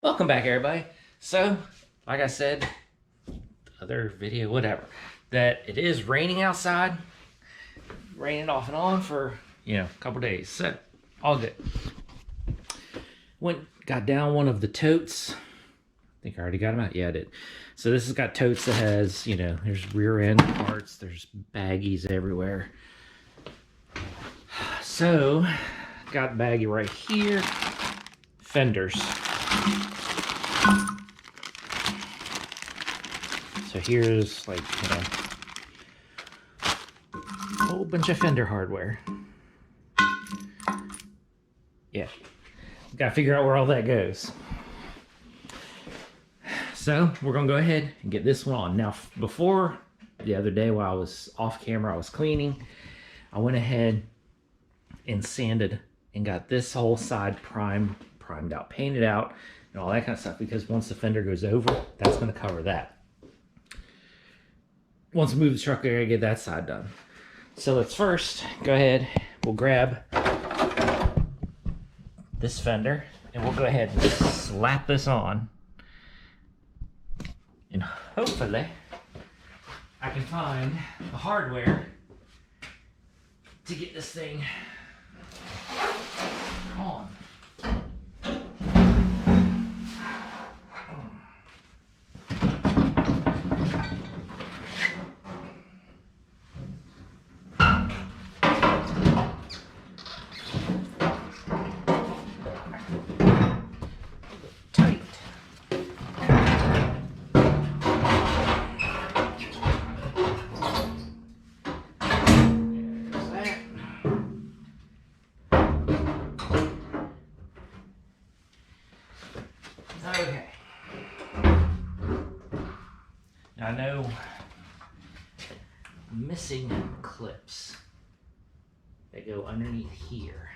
Welcome back, everybody. So, like I said, other video, whatever, that it is raining outside, raining off and on for, a couple days. So, all good. Got down one of the totes. I think I already got them out. Yeah, I did. So this has got totes that has, there's rear end parts, there's baggies everywhere. So, got baggie right here. Fenders. So here's like, a whole bunch of Fender hardware. Yeah, gotta figure out where all that goes. So we're gonna go ahead and get this one on. Now, before the other day while I was off camera, I was cleaning, I went ahead and sanded and got this whole side primed out, painted out, and all that kind of stuff, because once the fender goes over, that's going to cover that. Once we move the truck, I gotta get that side done. So let's first go ahead, we'll grab this fender and we'll go ahead and slap this on, and hopefully I can find the hardware to get this thing on. Okay. Now I know I'm missing clips that go underneath here.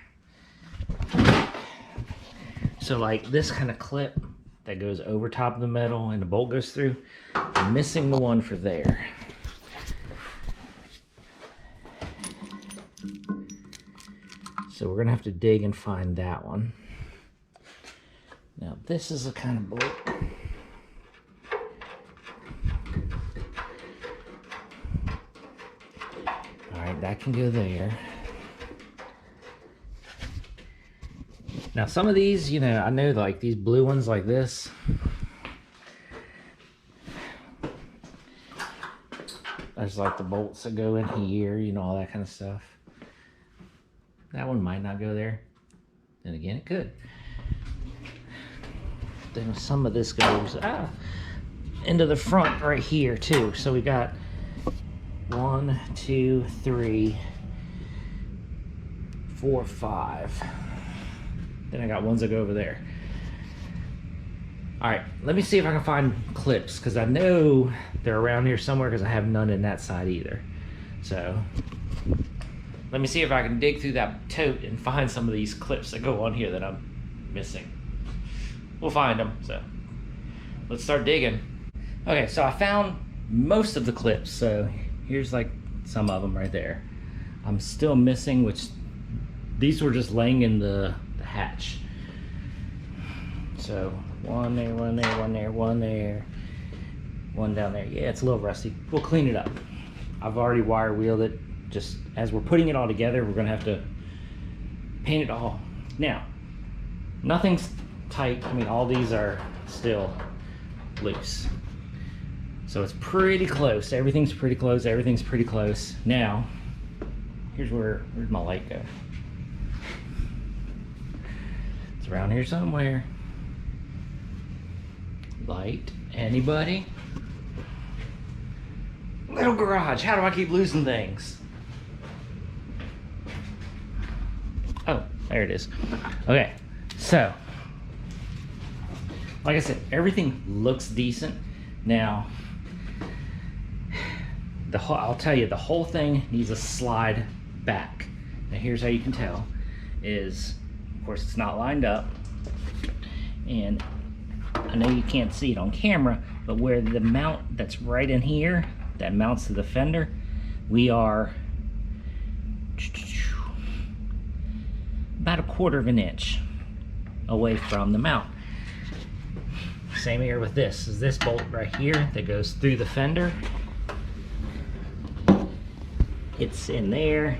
So like this kind of clip that goes over top of the metal and the bolt goes through, I'm missing the one for there. So we're gonna have to dig and find that one. Now this is the kind of bolt. Alright, that can go there. Now some of these, I know like these blue ones like this, there's like the bolts that go in here, all that kind of stuff. That one might not go there. Then again, it could. Then some of this goes into the front right here too. So we got 1, 2, 3, 4, 5. Then I got ones that go over there. All right, let me see if I can find clips, because I know they're around here somewhere, because I have none in that side either. So let me see if I can dig through that tote and find some of these clips that go on here that I'm missing. We'll find them, so let's start digging. Okay, so I found most of the clips, so here's like some of them right there. I'm still missing, which these were just laying in the hatch. So one there, one there, one there, one there, one down there. Yeah, it's a little rusty. We'll clean it up. I've already wire wheeled it. Just as we're putting it all together, we're gonna have to paint it all. Now, nothing's tight. I mean, all these are still loose. So it's pretty close. Everything's pretty close. Everything's pretty close. Now, where's my light go? It's around here somewhere. Light, anybody? Little garage, how do I keep losing things? Oh, there it is. Okay, so like I said, everything looks decent. Now, I'll tell you, the whole thing needs a slide back. Now here's how you can tell is, of course, it's not lined up, and I know you can't see it on camera, but where the mount that's right in here, that mounts to the fender, we are about 1/4 of an inch away from the mount. Same here with this. Is this bolt right here that goes through the fender. It's in there.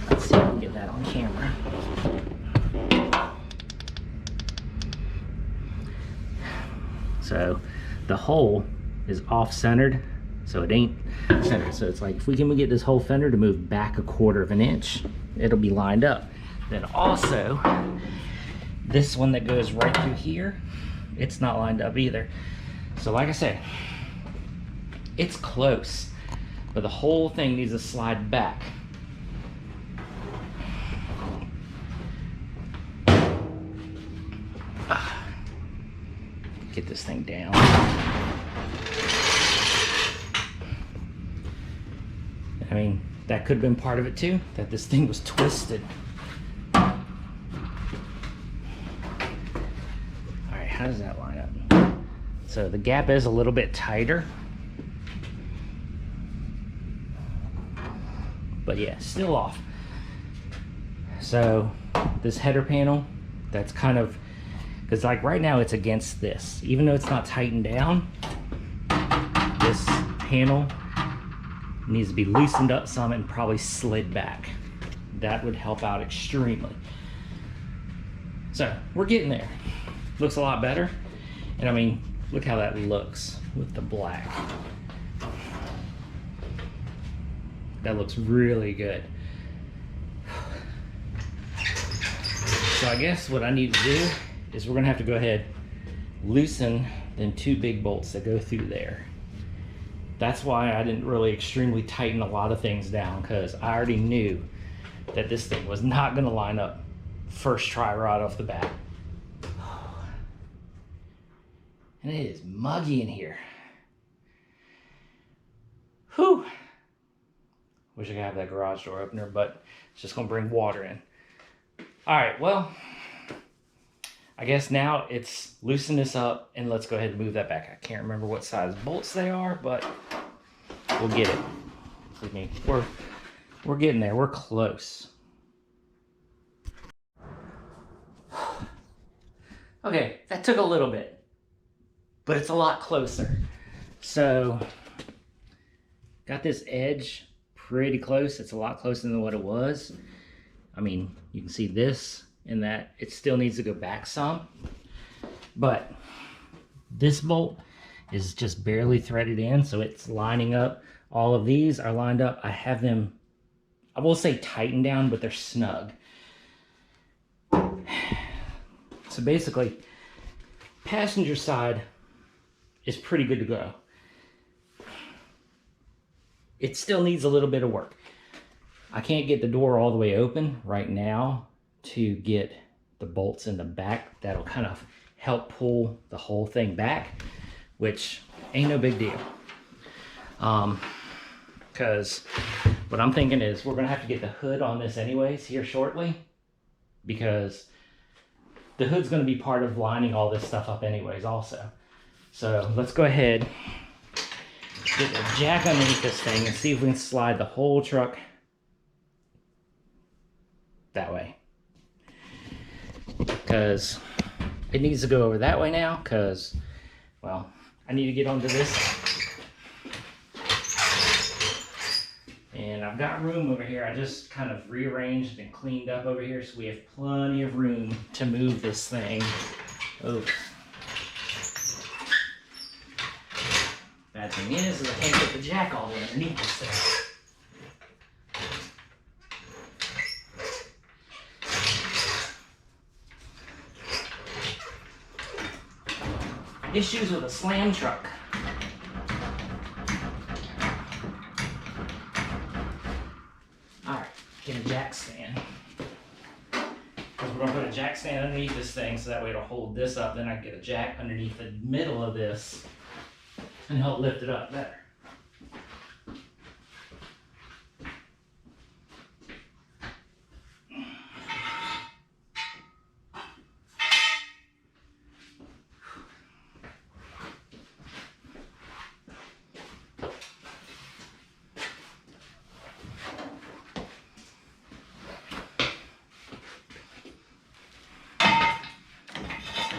Let's see if we can get that on camera. So the hole is off-centered, so it ain't centered. So it's like, if we can get this whole fender to move back 1/4 of an inch, it'll be lined up. Then also, this one that goes right through here, it's not lined up either. So like I said, it's close, but the whole thing needs to slide back. Get this thing down. I mean, that could have been part of it too, that this thing was twisted. All right, how does that line up? So the gap is a little bit tighter. But yeah, still off. So this header panel, that's kind of, because like right now it's against this. Even though it's not tightened down, this panel needs to be loosened up some and probably slid back. That would help out extremely. So we're getting there. Looks a lot better. And I mean, look how that looks with the black. That looks really good. So I guess what I need to do is we're gonna have to go ahead, loosen them 2 big bolts that go through there. That's why I didn't really extremely tighten a lot of things down, because I already knew that this thing was not gonna line up first try right off the bat. And it is muggy in here. Whew. Wish I could have that garage door opener, but it's just gonna bring water in. All right, well, I guess now it's loosen this up and let's go ahead and move that back. I can't remember what size bolts they are, but we'll get it. I mean, we're getting there. We're close. Okay, that took a little bit, but it's a lot closer. So got this edge pretty close. It's a lot closer than what it was. I mean, you can see this and that. It still needs to go back some, but this bolt is just barely threaded in, so it's lining up. All of these are lined up. I have them, I will say tightened down, but they're snug. So basically, passenger side is pretty good to go. It still needs a little bit of work. I can't get the door all the way open right now to get the bolts in the back. That'll kind of help pull the whole thing back, which ain't no big deal. Because what I'm thinking is we're gonna have to get the hood on this anyways here shortly, because the hood's gonna be part of lining all this stuff up anyways also. So let's go ahead, get the jack underneath this thing and see if we can slide the whole truck that way. Because it needs to go over that way now, because, well, I need to get onto this. And I've got room over here. I just kind of rearranged and cleaned up over here, so we have plenty of room to move this thing over. Bad thing is I can't get the jack all the way underneath this thing. Issues with a slam truck. Alright, get a jack stand. Because we're going to put a jack stand underneath this thing so that way it'll hold this up. Then I can get a jack underneath the middle of this and help lift it up better.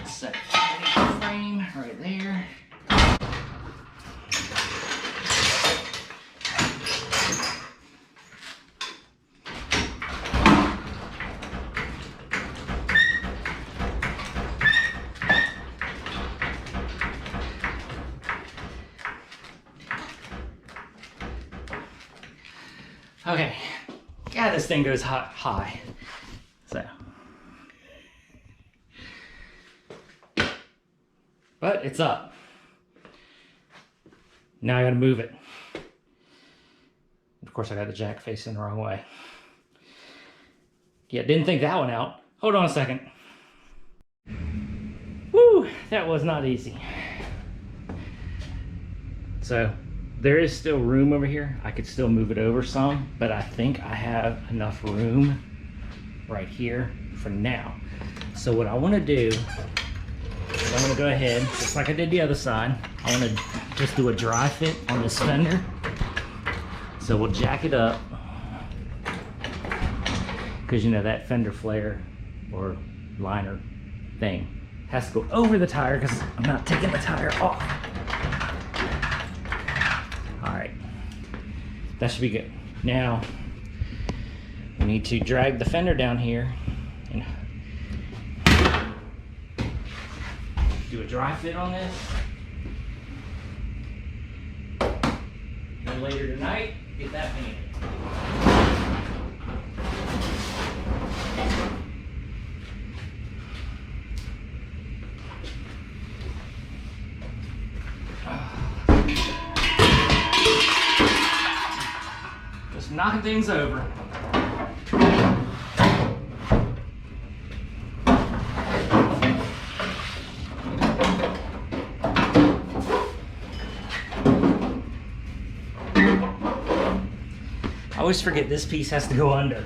Set the frame right there. Okay, God, this thing goes high. So, but it's up. Now I gotta move it. Of course, I got the jack facing the wrong way. Yeah, didn't think that one out. Hold on a second. Woo, that was not easy. So, there is still room over here. I could still move it over some, but I think I have enough room right here for now. So what I want to do is I'm going to go ahead, just like I did the other side, I want to just do a dry fit on this fender. So we'll jack it up, because you know that fender flare or liner thing has to go over the tire because I'm not taking the tire off. Alright, that should be good. Now, we need to drag the fender down here and do a dry fit on this. And later tonight, get that painted. Knocking things over. I always forget this piece has to go under.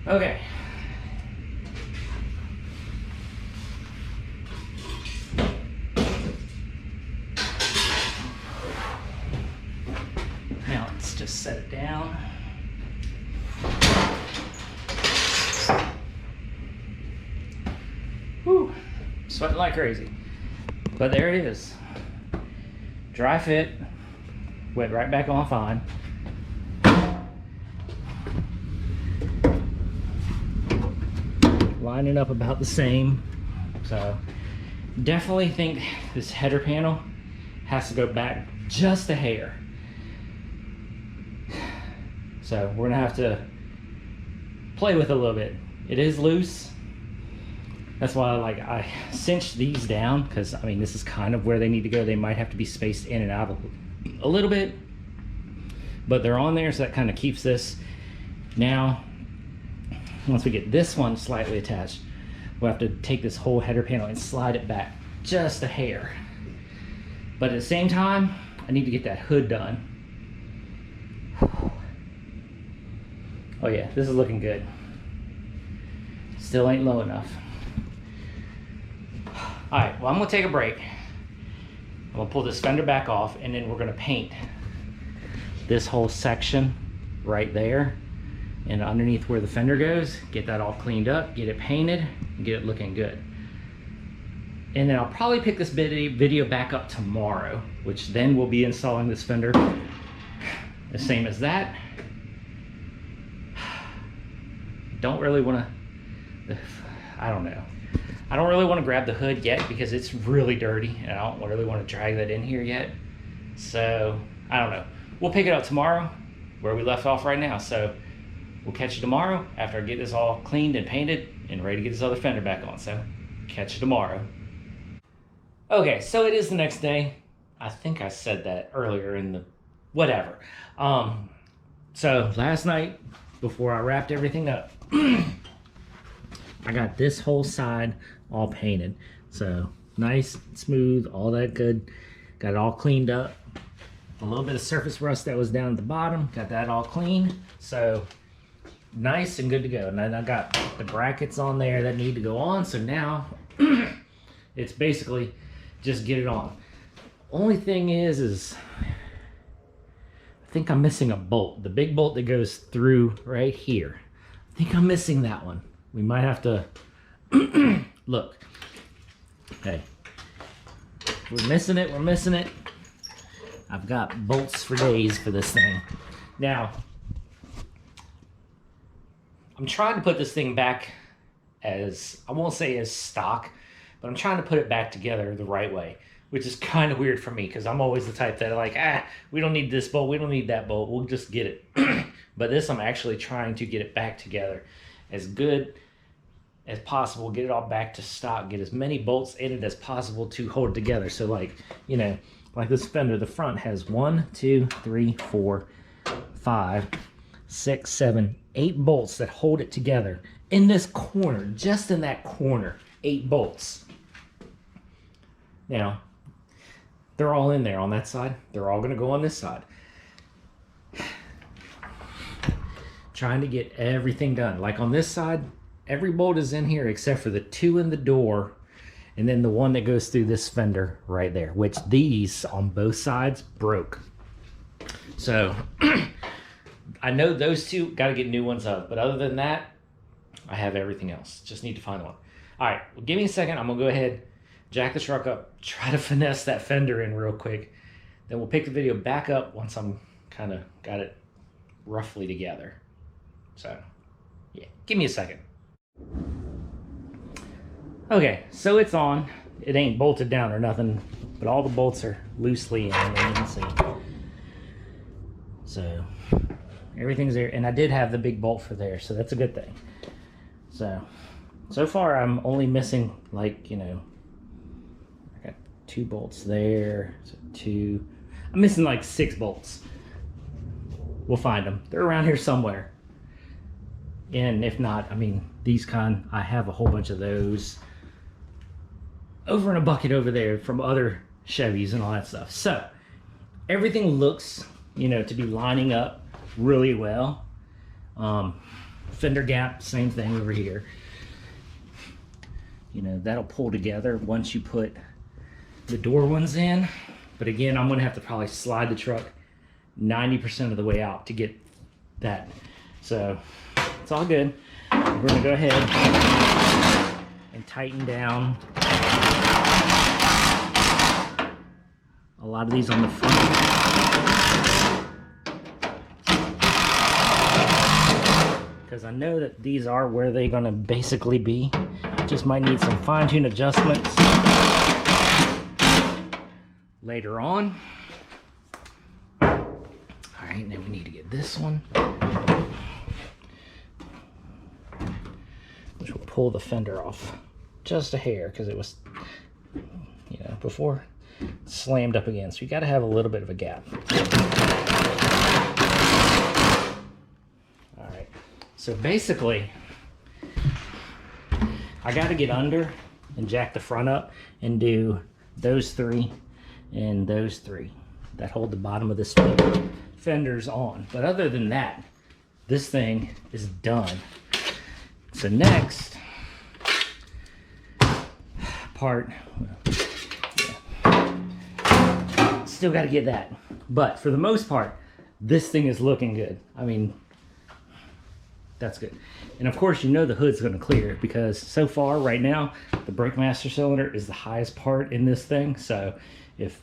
Okay. Now let's just set it down. Whew, sweating like crazy. But there it is. Dry fit, went right back on fine. Lining up about the same. So definitely think this header panel has to go back just a hair. So we're gonna have to play with it a little bit. It is loose. That's why I cinched these down, because I mean this is kind of where they need to go. They might have to be spaced in and out a little bit, but they're on there, so that kind of keeps this. Now once we get this one slightly attached, we'll have to take this whole header panel and slide it back just a hair. But at the same time, I need to get that hood done. Oh yeah, this is looking good. Still ain't low enough. All right, well, I'm gonna take a break. I'm gonna pull this fender back off, and then we're gonna paint this whole section right there and underneath where the fender goes, get that all cleaned up, get it painted, and get it looking good. And then I'll probably pick this video back up tomorrow, which then we'll be installing this fender the same as that. Don't really want to, I don't know. I don't really want to grab the hood yet because it's really dirty and I don't really want to drag that in here yet. So, I don't know. We'll pick it up tomorrow where we left off right now. So, we'll catch you tomorrow after I get this all cleaned and painted and ready to get this other fender back on. So, catch you tomorrow. Okay, so it is the next day. I think I said that earlier in the whatever. So, last night, before I wrapped everything up, I got this whole side all painted. So, nice, smooth, all that good. Got it all cleaned up. A little bit of surface rust that was down at the bottom, got that all clean. So, nice and good to go. And then I got the brackets on there that need to go on. So now it's basically just get it on. Only thing is think I'm missing a bolt. The big bolt that goes through right here. I think I'm missing that one. We might have to look. Hey, we're missing it. We're missing it. I've got bolts for days for this thing. Now, I'm trying to put this thing back as, I won't say as stock, but I'm trying to put it back together the right way, which is kind of weird for me because I'm always the type that like, we don't need this bolt, we don't need that bolt, we'll just get it. But this, I'm actually trying to get it back together as good as possible, get it all back to stock, get as many bolts in it as possible to hold it together. So like, you know, like this fender, the front has 1, 2, 3, 4, 5, 6, 7, 8 bolts that hold it together in this corner, just in that corner, 8 bolts. Now, they're all in there on that side. They're all gonna go on this side. Trying to get everything done. Like on this side, every bolt is in here except for the 2 in the door and then the one that goes through this fender right there, which these on both sides broke. So I know those 2 got to get new ones up, but other than that, I have everything else. Just need to find one. All right, well, give me a second. I'm gonna go ahead, jack the truck up, try to finesse that fender in real quick. Then we'll pick the video back up once I'm kind of got it roughly together. So yeah, give me a second. Okay, so it's on. It ain't bolted down or nothing, but all the bolts are loosely in, and you can see. So everything's there, and I did have the big bolt for there, so that's a good thing. So far I'm only missing, like, you know, I got 2 bolts there, so 2. I'm missing like 6 bolts. We'll find them. They're around here somewhere. And if not, I mean, these kind, I have a whole bunch of those over in a bucket over there from other Chevys and all that stuff. So everything looks, you know, to be lining up really well. Fender gap, same thing over here. You know, that'll pull together once you put the door ones in. But again, I'm gonna have to probably slide the truck 90% of the way out to get that. So it's all good. We're gonna go ahead and tighten down a lot of these on the front, because I know that these are where they're gonna basically be. Just might need some fine-tune adjustments later on. All right, now we need to get this one, which will pull the fender off just a hair because it was, you know, before slammed up again. So you got to have a little bit of a gap. All right, so basically I got to get under and jack the front up and do those 3 and those 3 that hold the bottom of this fenders on. But other than that, this thing is done. So next part, still got to get that. But for the most part, this thing is looking good. I mean, that's good. And of course, you know the hood's going to clear because so far right now, the brake master cylinder is the highest part in this thing. So if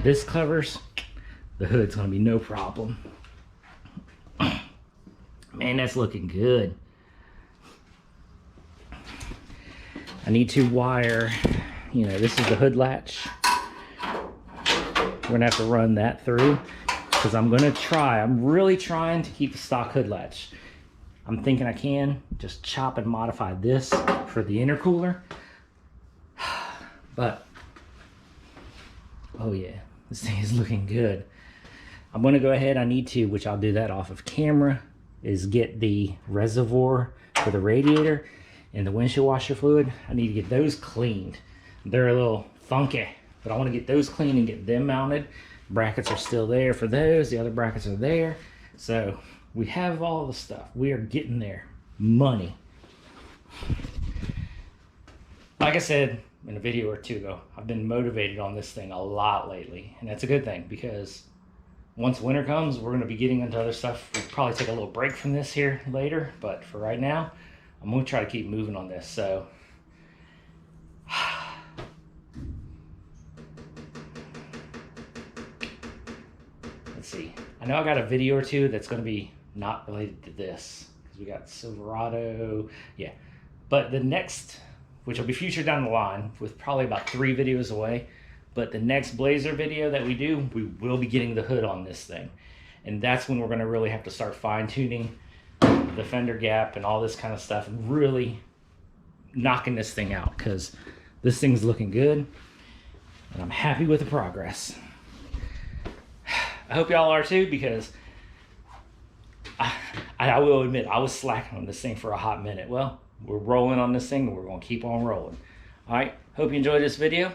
this covers, the hood's going to be no problem. Man, that's looking good. I need to wire, you know, this is the hood latch. We're gonna have to run that through because I'm really trying to keep the stock hood latch. I'm thinking I can just chop and modify this for the intercooler. But, oh yeah, this thing is looking good. I'm gonna go ahead, I need to, which I'll do that off of camera, is get the reservoir for the radiator and the windshield washer fluid. I need to get those cleaned. They're a little funky, but I want to get those cleaned and get them mounted. Brackets are still there for those. The other brackets are there. So we have all the stuff. We are getting there. Money. Like I said in a video or 2 ago, I've been motivated on this thing a lot lately. And that's a good thing because once winter comes, we're going to be getting into other stuff. We'll probably take a little break from this here later, but for right now, I'm going to try to keep moving on this. So let's see. I know I got a video or two that's going to be not related to this, because we got Silverado, yeah. But the next, which will be featured down the line with probably about 3 videos away, but the next Blazer video that we do, we will be getting the hood on this thing. And that's when we're going to really have to start fine-tuning the fender gap and all this kind of stuff, and really knocking this thing out, because this thing's looking good and I'm happy with the progress. I hope y'all are too, because I will admit I was slacking on this thing for a hot minute. Well, we're rolling on this thing and we're going to keep on rolling. All right, hope you enjoyed this video.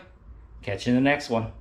Catch you in the next one.